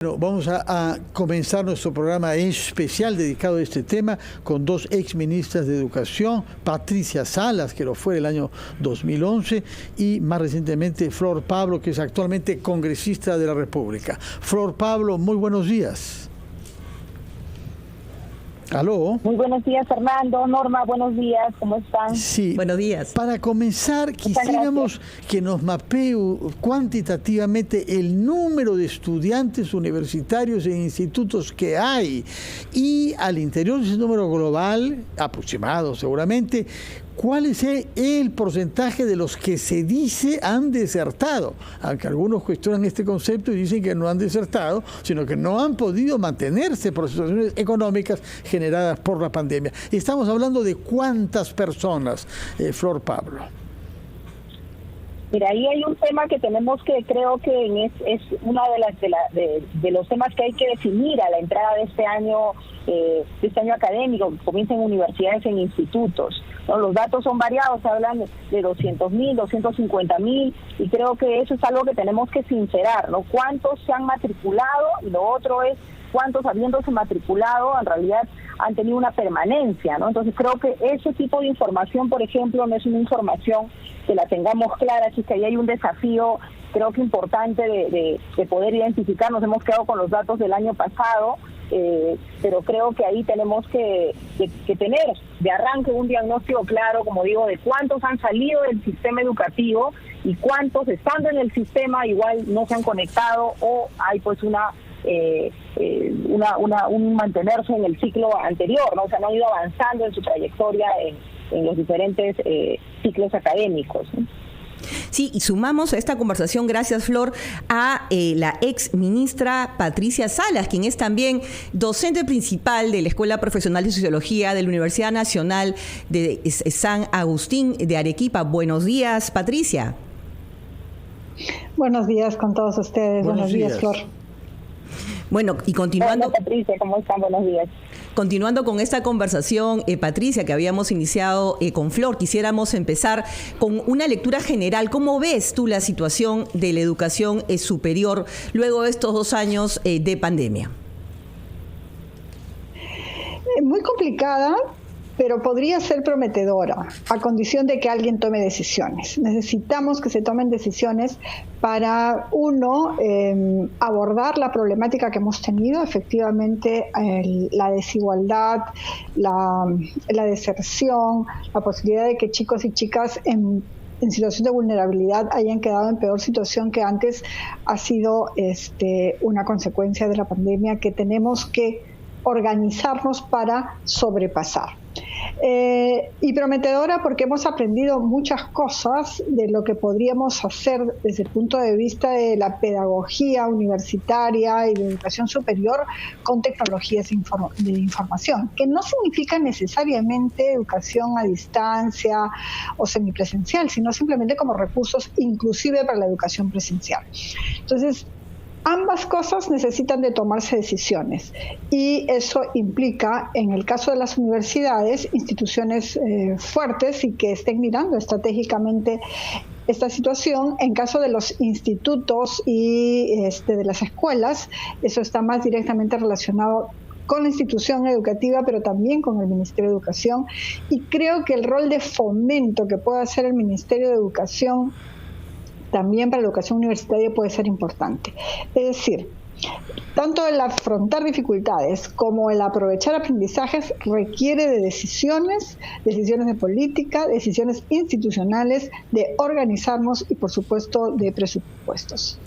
Bueno, vamos a comenzar nuestro programa especial dedicado a este tema con dos exministras de Educación, Patricia Salas, que lo fue el año 2011, y más recientemente Flor Pablo, que es actualmente congresista de la República. Flor Pablo, muy buenos días. ¿Aló? Muy buenos días, Fernando. Norma, buenos días. ¿Cómo están? Sí. Buenos días. Para comenzar, quisiéramos que nos mapee cuantitativamente el número de estudiantes universitarios e institutos que hay y al interior de ese número global, aproximado seguramente, ¿cuál es el porcentaje de los que se dice han desertado? Aunque algunos cuestionan este concepto y dicen que no han desertado, sino que no han podido mantenerse por situaciones económicas generadas por la pandemia. Estamos hablando de cuántas personas, Flor Pablo. Mira, ahí hay un tema que tenemos que, creo que es una de los temas que hay que definir a la entrada de este año académico, que comienza en universidades, en institutos, ¿no? Los datos son variados, hablan de 200.000, 250.000, y creo que eso es algo que tenemos que sincerar, ¿no? ¿Cuántos se han matriculado? Y lo otro es cuántos, habiéndose matriculado, en realidad han tenido una permanencia, ¿no? Entonces creo que ese tipo de información, por ejemplo, no es una información que la tengamos clara, así que ahí hay un desafío, creo que importante de poder identificar. Nos hemos quedado con los datos del año pasado, pero creo que ahí tenemos que tener de arranque un diagnóstico claro, como digo, de cuántos han salido del sistema educativo y cuántos, estando en el sistema, igual no se han conectado o hay pues un mantenerse en el ciclo anterior, ¿no? O sea, no han ido avanzando en su trayectoria en los diferentes ciclos académicos, ¿no? Sí, y sumamos a esta conversación, gracias Flor, a la ex ministra Patricia Salas, quien es también docente principal de la Escuela Profesional de Sociología de la Universidad Nacional de San Agustín de Arequipa. Buenos días, Patricia. Buenos días con todos ustedes. Buenos días, Flor. Bueno, y continuando... Hola, Patricia, ¿cómo están? Buenos días. Continuando con esta conversación, Patricia, que habíamos iniciado con Flor, quisiéramos empezar con una lectura general. ¿Cómo ves tú la situación de la educación superior luego de estos 2 años de pandemia? Muy complicada, pero podría ser prometedora, a condición de que alguien tome decisiones. Necesitamos que se tomen decisiones para, uno, abordar la problemática que hemos tenido, efectivamente, la desigualdad, la deserción, la posibilidad de que chicos y chicas en situación de vulnerabilidad hayan quedado en peor situación que antes, ha sido una consecuencia de la pandemia que tenemos que organizarnos para sobrepasar. Y prometedora porque hemos aprendido muchas cosas de lo que podríamos hacer desde el punto de vista de la pedagogía universitaria y de educación superior con tecnologías de información, que no significa necesariamente educación a distancia o semipresencial, sino simplemente como recursos inclusive para la educación presencial. Entonces, ambas cosas necesitan de tomarse decisiones y eso implica, en el caso de las universidades, instituciones fuertes y que estén mirando estratégicamente esta situación. En caso de los institutos y de las escuelas, eso está más directamente relacionado con la institución educativa, pero también con el Ministerio de Educación, y creo que el rol de fomento que puede hacer el Ministerio de Educación también para la educación universitaria puede ser importante. Es decir, tanto el afrontar dificultades como el aprovechar aprendizajes requiere de decisiones de política, decisiones institucionales, de organizarnos y, por supuesto, de presupuestos.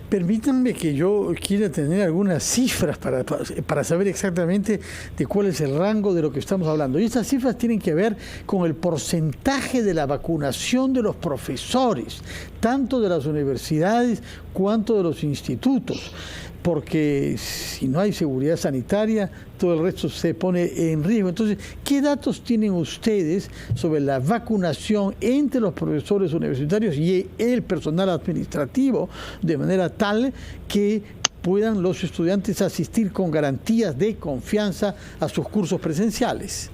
Permítanme que yo quiera tener algunas cifras para saber exactamente de cuál es el rango de lo que estamos hablando. Y estas cifras tienen que ver con el porcentaje de la vacunación de los profesores, tanto de las universidades cuanto de los institutos, porque si no hay seguridad sanitaria, todo el resto se pone en riesgo. Entonces, ¿qué datos tienen ustedes sobre la vacunación entre los profesores universitarios y el personal administrativo, de manera tal que puedan los estudiantes asistir con garantías de confianza a sus cursos presenciales?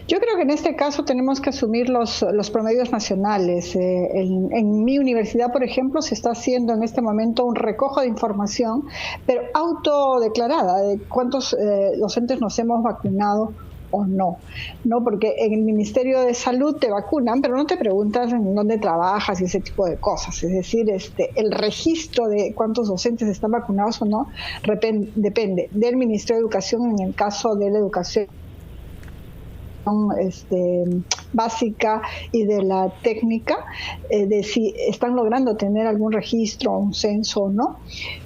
Yo creo que en este caso tenemos que asumir los promedios nacionales. En mi universidad, por ejemplo, se está haciendo en este momento un recojo de información, pero autodeclarada, de cuántos docentes nos hemos vacunado o no, porque en el Ministerio de Salud te vacunan, pero no te preguntas en dónde trabajas y ese tipo de cosas. Es decir, el registro de cuántos docentes están vacunados o no depende del Ministerio de Educación en el caso de la educación básica y de la técnica, de si están logrando tener algún registro, un censo o no,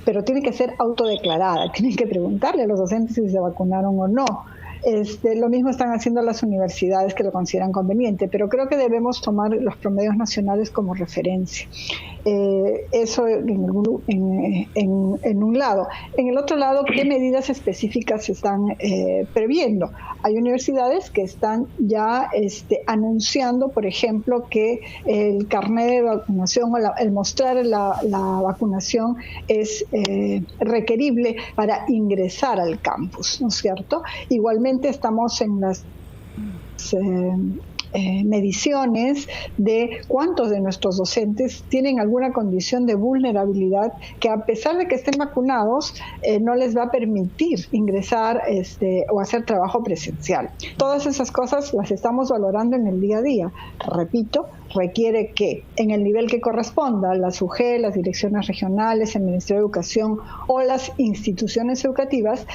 pero tiene que ser autodeclarada, tienen que preguntarle a los docentes si se vacunaron o no. Lo mismo están haciendo las universidades que lo consideran conveniente, pero creo que debemos tomar los promedios nacionales como referencia. Eso en un lado. En el otro lado, ¿qué medidas específicas se están previendo? Hay universidades que están ya anunciando, por ejemplo, que el carnet de vacunación o el mostrar la vacunación es requerible para ingresar al campus, ¿no es cierto? Igualmente estamos en las mediciones de cuántos de nuestros docentes tienen alguna condición de vulnerabilidad que, a pesar de que estén vacunados, no les va a permitir ingresar o hacer trabajo presencial. Todas esas cosas las estamos valorando en el día a día. Repito, requiere que en el nivel que corresponda, la SUGE, las direcciones regionales, el Ministerio de Educación o las instituciones educativas,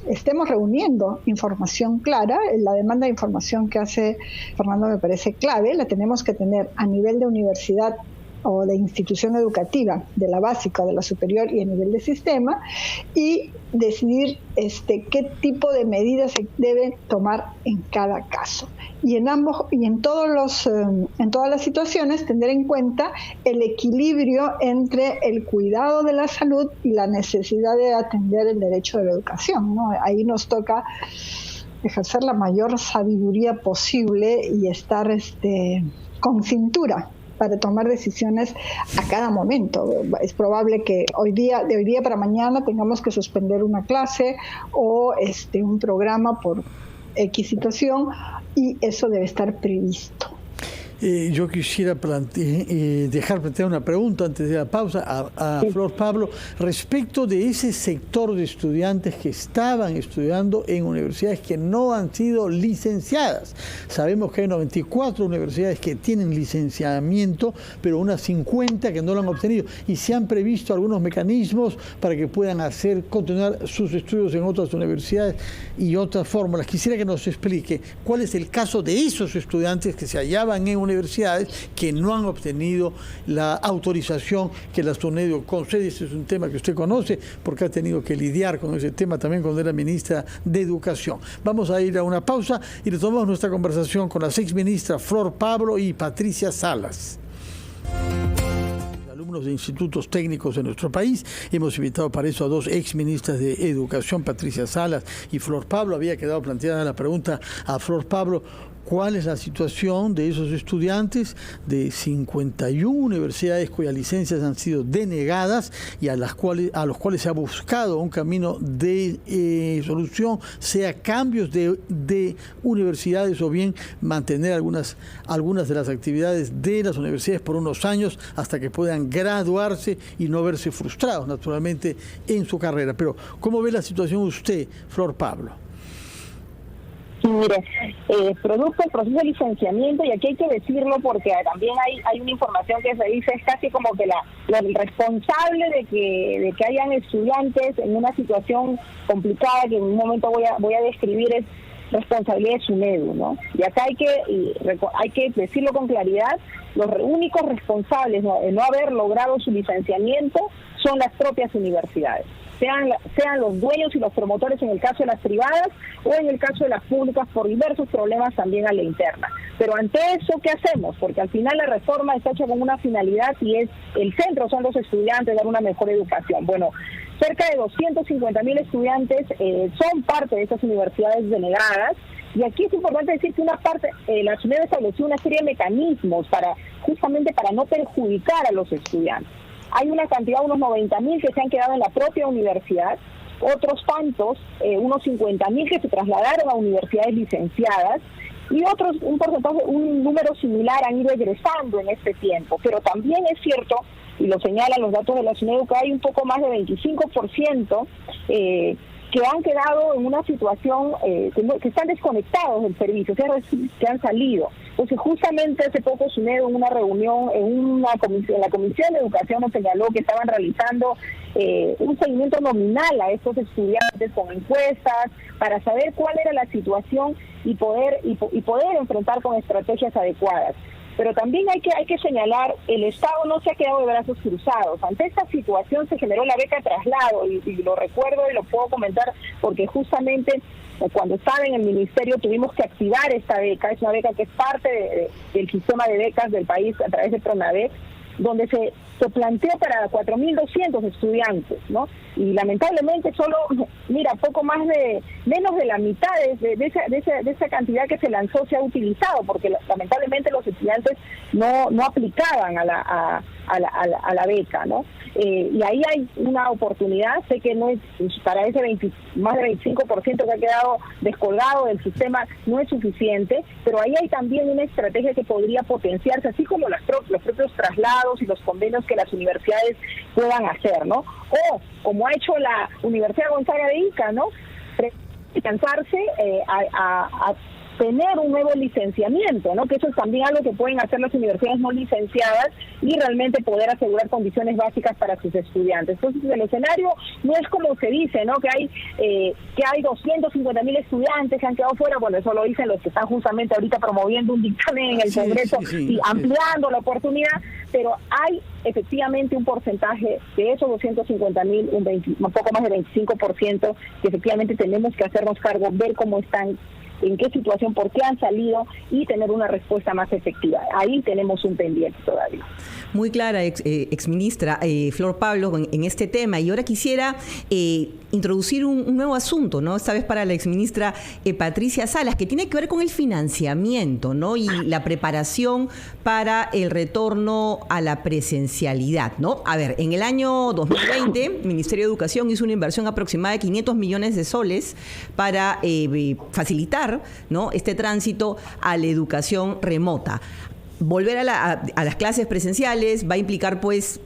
estemos reuniendo información clara. La demanda de información que hace Fernando me parece clave, la tenemos que tener a nivel de universidad o de institución educativa, de la básica, de la superior y a nivel de sistema, y decidir qué tipo de medidas se deben tomar en cada caso. Y en todas las situaciones tener en cuenta el equilibrio entre el cuidado de la salud y la necesidad de atender el derecho de la educación, ¿no? Ahí nos toca ejercer la mayor sabiduría posible y estar con cintura para tomar decisiones a cada momento. Es probable que de hoy día para mañana tengamos que suspender una clase o un programa por X situación, y eso debe estar previsto. Yo quisiera dejar plantear una pregunta antes de la pausa a Flor Pablo respecto de ese sector de estudiantes que estaban estudiando en universidades que no han sido licenciadas. Sabemos que hay 94 universidades que tienen licenciamiento, pero unas 50 que no lo han obtenido, y se han previsto algunos mecanismos para que puedan continuar sus estudios en otras universidades y otras fórmulas. Quisiera que nos explique cuál es el caso de esos estudiantes que se hallaban en universidades que no han obtenido la autorización que la SUNEDU concede. Ese es un tema que usted conoce porque ha tenido que lidiar con ese tema también cuando era ministra de Educación. Vamos a ir a una pausa y retomamos nuestra conversación con las exministras Flor Pablo y Patricia Salas. Alumnos de institutos técnicos de nuestro país. Hemos invitado para eso a dos exministras de Educación, Patricia Salas y Flor Pablo. Había quedado planteada la pregunta a Flor Pablo: ¿cuál es la situación de esos estudiantes de 51 universidades cuyas licencias han sido denegadas y a los cuales se ha buscado un camino de solución, sea cambios de universidades o bien mantener algunas de las actividades de las universidades por unos años hasta que puedan graduarse y no verse frustrados, naturalmente, en su carrera? Pero, ¿cómo ve la situación usted, Flor Pablo? Sí, mire, producto del proceso de licenciamiento, y aquí hay que decirlo porque también hay una información que se dice, es casi como que el responsable de que hayan estudiantes en una situación complicada que en un momento voy a describir es responsabilidad de SUNEDU, ¿no? Y acá hay que decirlo con claridad: los únicos responsables de no haber logrado su licenciamiento son las propias universidades. Sean los dueños y los promotores en el caso de las privadas o en el caso de las públicas, por diversos problemas también a la interna. Pero ante eso, ¿qué hacemos? Porque al final la reforma está hecha con una finalidad y es el centro son los estudiantes, dar una mejor educación. Bueno, cerca de 250.000 estudiantes son parte de esas universidades denegadas. Y aquí es importante decir que una parte, la SUNEDU estableció una serie de mecanismos justamente para no perjudicar a los estudiantes. Hay una cantidad, unos 90.000 que se han quedado en la propia universidad, otros tantos, unos 50.000 que se trasladaron a universidades licenciadas, y otros, un número similar han ido egresando en este tiempo. Pero también es cierto, y lo señalan los datos de la SUNEDU, que hay un poco más de 25% que han quedado en una situación que están desconectados del servicio, que han salido. Entonces, justamente hace poco SUNEDU en una reunión, en la Comisión de Educación nos señaló que estaban realizando un seguimiento nominal a estos estudiantes con encuestas para saber cuál era la situación y poder enfrentar con estrategias adecuadas. Pero también hay que señalar, el Estado no se ha quedado de brazos cruzados. Ante esta situación se generó la beca traslado, y lo recuerdo y lo puedo comentar porque justamente cuando estaba en el ministerio tuvimos que activar esta beca. Es una beca que es parte del sistema de becas del país a través de Pronavec, donde se planteó para 4.200 estudiantes, ¿no? Y lamentablemente solo, menos de la mitad de esa cantidad que se lanzó se ha utilizado, porque lamentablemente los estudiantes no aplicaban a la beca, ¿no? Y ahí hay una oportunidad. Sé que no es para ese más del 25% que ha quedado descolgado del sistema, no es suficiente, pero ahí hay también una estrategia que podría potenciarse, así como los propios traslados y los convenios que las universidades puedan hacer, ¿no? O como ha hecho la Universidad Gonzaga de Ica, ¿no? Alcanzarse a tener un nuevo licenciamiento, ¿no? Que eso es también algo que pueden hacer las universidades no licenciadas y realmente poder asegurar condiciones básicas para sus estudiantes. Entonces, el escenario no es como se dice, ¿no? Que hay 250.000 estudiantes que han quedado fuera. Bueno, eso lo dicen los que están justamente ahorita promoviendo un dictamen en el Congreso y ampliando la oportunidad, pero hay efectivamente un porcentaje de esos 250.000, un poco más del 25%, que efectivamente tenemos que hacernos cargo, ver cómo están, en qué situación, por qué han salido y tener una respuesta más efectiva. Ahí tenemos un pendiente todavía. Muy clara, exministra Flor Pablo, en este tema. Y ahora quisiera introducir un nuevo asunto, ¿no? Esta vez para la exministra Patricia Salas, que tiene que ver con el financiamiento, ¿no? Y la preparación para el retorno a la presencialidad, ¿no? A ver, en el año 2020, el Ministerio de Educación hizo una inversión aproximada de 500 millones de soles para facilitar, ¿no?, este tránsito a la educación remota. Volver a las clases presenciales va a implicar, pues,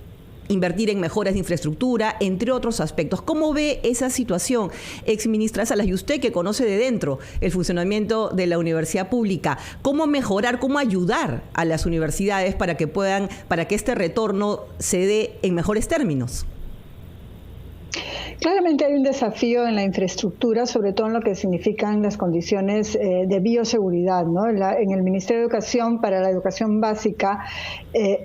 invertir en mejoras de infraestructura, entre otros aspectos. ¿Cómo ve esa situación, exministra Salas? Y usted, que conoce de dentro el funcionamiento de la universidad pública, ¿cómo mejorar, cómo ayudar a las universidades para que este retorno se dé en mejores términos? Claramente hay un desafío en la infraestructura, sobre todo en lo que significan las condiciones de bioseguridad, ¿no? En el Ministerio de Educación, para la educación básica,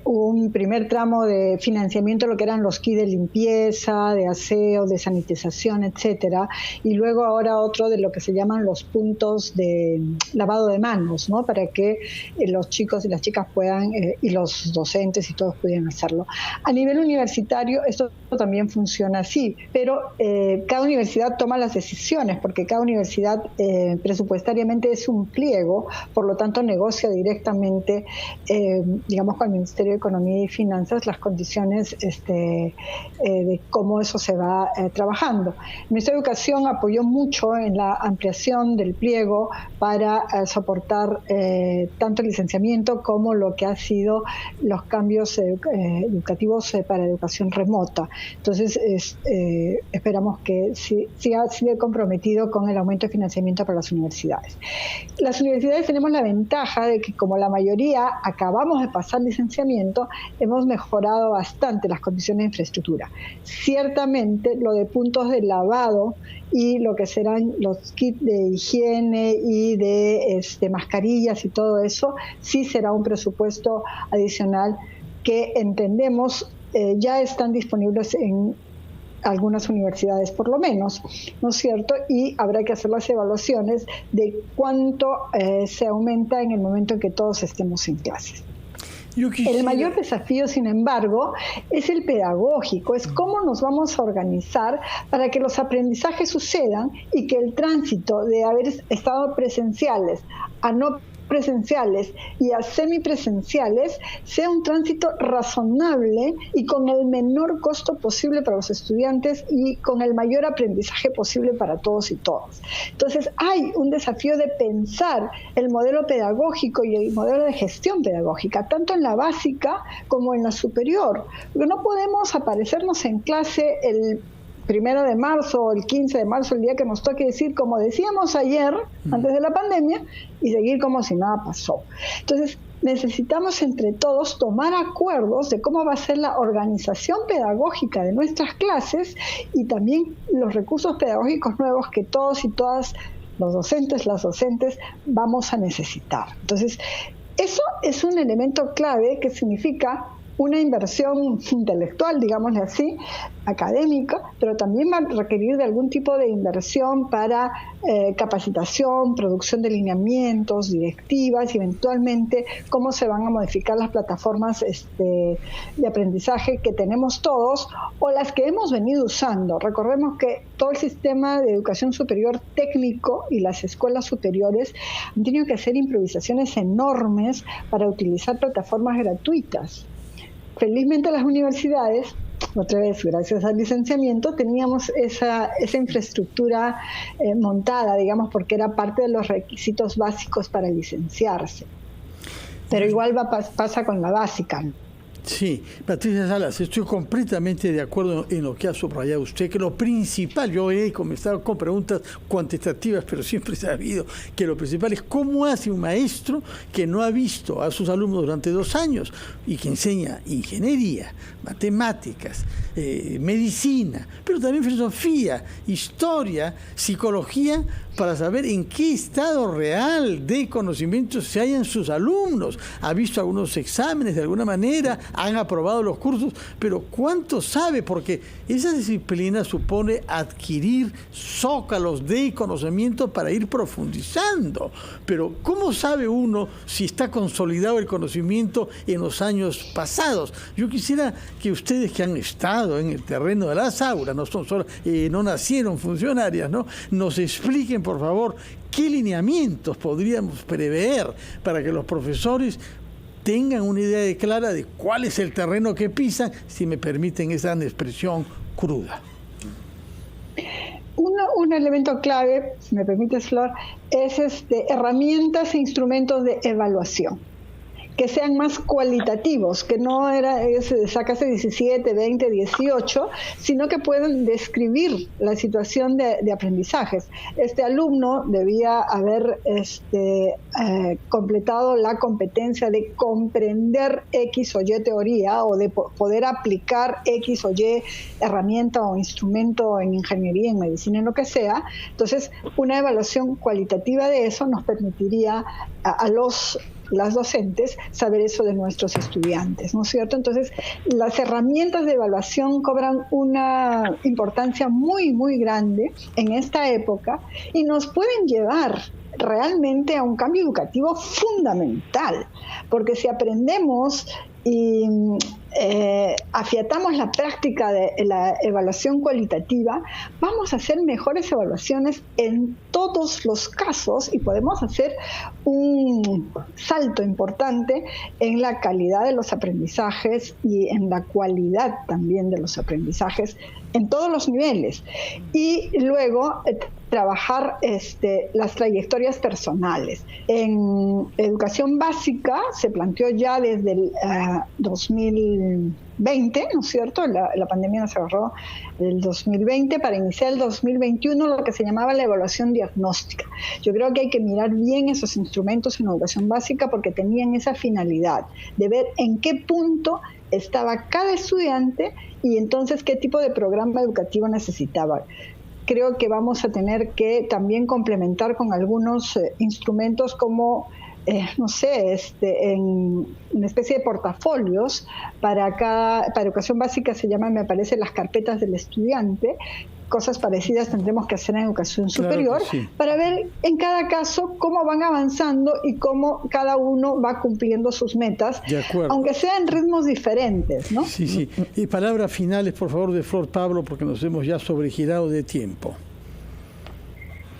hubo un primer tramo de financiamiento, lo que eran los kits de limpieza, de aseo, de sanitización, etcétera, y luego ahora otro de lo que se llaman los puntos de lavado de manos, ¿no? Para que los chicos y las chicas puedan, y los docentes y todos pudieran hacerlo. A nivel universitario, esto también funciona así, pero cada universidad toma las decisiones, porque cada universidad presupuestariamente es un pliego, por lo tanto negocia directamente, digamos, con el Ministerio de Economía y Finanzas las condiciones de cómo eso se va trabajando. El Ministerio de Educación apoyó mucho en la ampliación del pliego para soportar tanto el licenciamiento como lo que ha sido los cambios educativos para educación remota. Entonces, esperamos que siga comprometido con el aumento de financiamiento para las universidades. Las universidades tenemos la ventaja de que, como la mayoría acabamos de pasar licenciamiento, hemos mejorado bastante las condiciones de infraestructura. Ciertamente, lo de puntos de lavado y lo que serán los kits de higiene y de mascarillas y todo eso, sí será un presupuesto adicional que entendemos ya están disponibles en algunas universidades por lo menos, ¿no es cierto? Y habrá que hacer las evaluaciones de cuánto se aumenta en el momento en que todos estemos en clases. El mayor desafío, sin embargo, es el pedagógico, es cómo nos vamos a organizar para que los aprendizajes sucedan y que el tránsito de haber estado presenciales a no presenciales y a semipresenciales sea un tránsito razonable y con el menor costo posible para los estudiantes y con el mayor aprendizaje posible para todos y todas. Entonces hay un desafío de pensar el modelo pedagógico y el modelo de gestión pedagógica, tanto en la básica como en la superior. Porque no podemos aparecernos en clase el 1 de marzo o el 15 de marzo, el día que nos toque decir, como decíamos ayer, antes de la pandemia, y seguir como si nada pasó. Entonces, necesitamos entre todos tomar acuerdos de cómo va a ser la organización pedagógica de nuestras clases y también los recursos pedagógicos nuevos que todos y todas, los docentes, las docentes, vamos a necesitar. Entonces, eso es un elemento clave que significa una inversión intelectual, digámosle así, académica, pero también va a requerir de algún tipo de inversión para capacitación, producción de lineamientos, directivas y eventualmente cómo se van a modificar las plataformas de aprendizaje que tenemos todos o las que hemos venido usando. Recordemos que todo el sistema de educación superior técnico y las escuelas superiores han tenido que hacer improvisaciones enormes para utilizar plataformas gratuitas. Felizmente las universidades, otra vez gracias al licenciamiento, teníamos esa infraestructura montada, digamos, porque era parte de los requisitos básicos para licenciarse. Pero igual pasa con la básica. Sí, Patricia Salas, estoy completamente de acuerdo en lo que ha subrayado usted, que lo principal, yo he comenzado con preguntas cuantitativas, pero siempre he sabido que lo principal es cómo hace un maestro que no ha visto a sus alumnos durante 2 años y que enseña ingeniería, matemáticas, medicina, pero también filosofía, historia, psicología, para saber en qué estado real de conocimientos se hallan sus alumnos. Ha visto algunos exámenes de alguna manera, han aprobado los cursos, pero ¿cuánto sabe? Porque esa disciplina supone adquirir zócalos de conocimiento para ir profundizando. Pero ¿cómo sabe uno si está consolidado el conocimiento en los años pasados? Yo quisiera que ustedes que han estado en el terreno de las aulas, no nacieron funcionarias, ¿no?, nos expliquen, por favor, qué lineamientos podríamos prever para que los profesores tengan una idea clara de cuál es el terreno que pisan, si me permiten esa expresión cruda. Un elemento clave, si me permites, Flor, es herramientas e instrumentos de evaluación que sean más cualitativos, que no sacarse 17, 20, 18, sino que puedan describir la situación de aprendizajes. Este alumno debía haber completado la competencia de comprender X o Y teoría o de poder aplicar X o Y herramienta o instrumento en ingeniería, en medicina, en lo que sea. Entonces, una evaluación cualitativa de eso nos permitiría a las docentes saber eso de nuestros estudiantes, ¿no es cierto? Entonces, las herramientas de evaluación cobran una importancia muy, muy grande en esta época y nos pueden llevar realmente a un cambio educativo fundamental, porque si aprendemos y afiatamos la práctica de la evaluación cualitativa, vamos a hacer mejores evaluaciones en todos los casos y podemos hacer un salto importante en la calidad de los aprendizajes y en la cualidad también de los aprendizajes en todos los niveles. Y luego trabajar las trayectorias personales. En educación básica se planteó ya desde el 2020, ¿no es cierto? La pandemia nos agarró el 2020 para iniciar el 2021 lo que se llamaba la evaluación diagnóstica. Yo creo que hay que mirar bien esos instrumentos en educación básica porque tenían esa finalidad de ver en qué punto estaba cada estudiante y entonces qué tipo de programa educativo necesitaba. Creo que vamos a tener que también complementar con algunos instrumentos como, en una especie de portafolios para educación básica se llaman, me parece, las carpetas del estudiante. Cosas parecidas tendremos que hacer en educación superior, claro, sí, para ver en cada caso cómo van avanzando y cómo cada uno va cumpliendo sus metas, aunque sean ritmos diferentes, ¿no? Sí, sí. Y palabras finales, por favor, de Flor Pablo, porque nos hemos ya sobregirado de tiempo.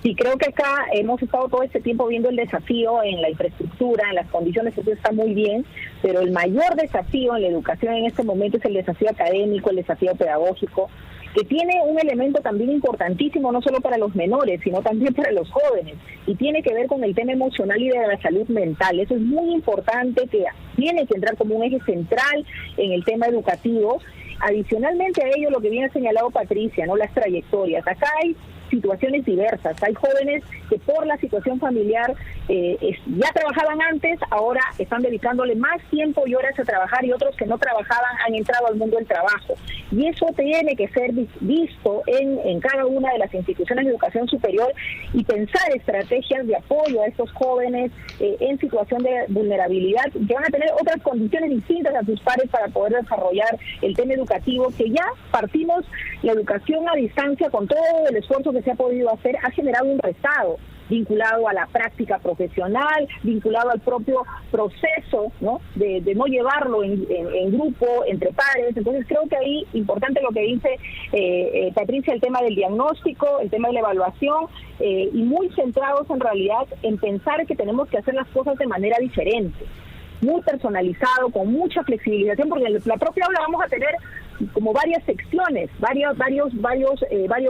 Sí, creo que acá hemos estado todo este tiempo viendo el desafío en la infraestructura, en las condiciones, eso está muy bien, pero el mayor desafío en la educación en este momento es el desafío académico, el desafío pedagógico, que tiene un elemento también importantísimo, no solo para los menores, sino también para los jóvenes, y tiene que ver con el tema emocional y de la salud mental. Eso es muy importante, que tiene que entrar como un eje central en el tema educativo. Adicionalmente a ello, lo que viene señalado Patricia, ¿no? Las trayectorias. Acá hay situaciones diversas. Hay jóvenes que por la situación familiar ya trabajaban antes, ahora están dedicándole más tiempo y horas a trabajar, y otros que no trabajaban han entrado al mundo del trabajo. Y eso tiene que ser visto en cada una de las instituciones de educación superior, y pensar estrategias de apoyo a estos jóvenes en situación de vulnerabilidad, que van a tener otras condiciones distintas a sus pares para poder desarrollar el tema educativo, que ya partimos la educación a distancia con todo el esfuerzo que se ha podido hacer, ha generado un rezado vinculado a la práctica profesional, vinculado al propio proceso, ¿no? De no llevarlo en grupo, entre pares. Entonces creo que ahí, importante lo que dice Patricia, el tema del diagnóstico, el tema de la evaluación, y muy centrados en realidad en pensar que tenemos que hacer las cosas de manera diferente, muy personalizado, con mucha flexibilización, porque en la propia aula vamos a tener como varias secciones, varios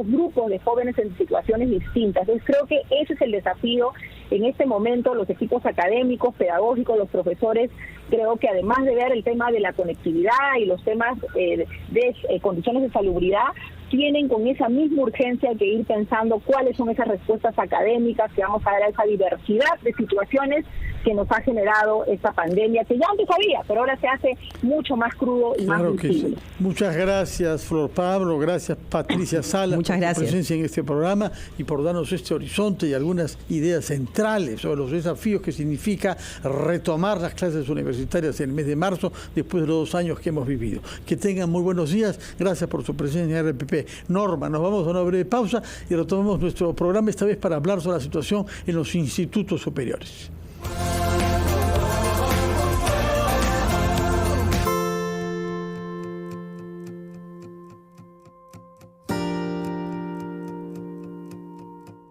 grupos de jóvenes en situaciones distintas. Entonces creo que ese es el desafío en este momento. Los equipos académicos, pedagógicos, los profesores, creo que además de ver el tema de la conectividad y los temas de condiciones de salubridad, tienen con esa misma urgencia que ir pensando cuáles son esas respuestas académicas que vamos a dar a esa diversidad de situaciones que nos ha generado esta pandemia, que ya antes había, pero ahora se hace mucho más crudo y claro más visible. Sí. Muchas gracias, Flor Pablo, gracias Patricia Salas Muchas por gracias. tu presencia en este programa y por darnos este horizonte y algunas ideas centrales sobre los desafíos que significa retomar las clases universitarias en el mes de marzo, después de los 2 años que hemos vivido. Que tengan muy buenos días, gracias por su presencia en RPP. Norma, nos vamos a una breve pausa y retomamos nuestro programa, esta vez para hablar sobre la situación en los institutos superiores.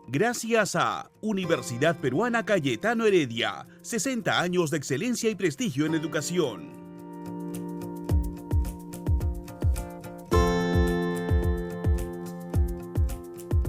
Gracias a Universidad Peruana Cayetano Heredia, 60 años de excelencia y prestigio en educación.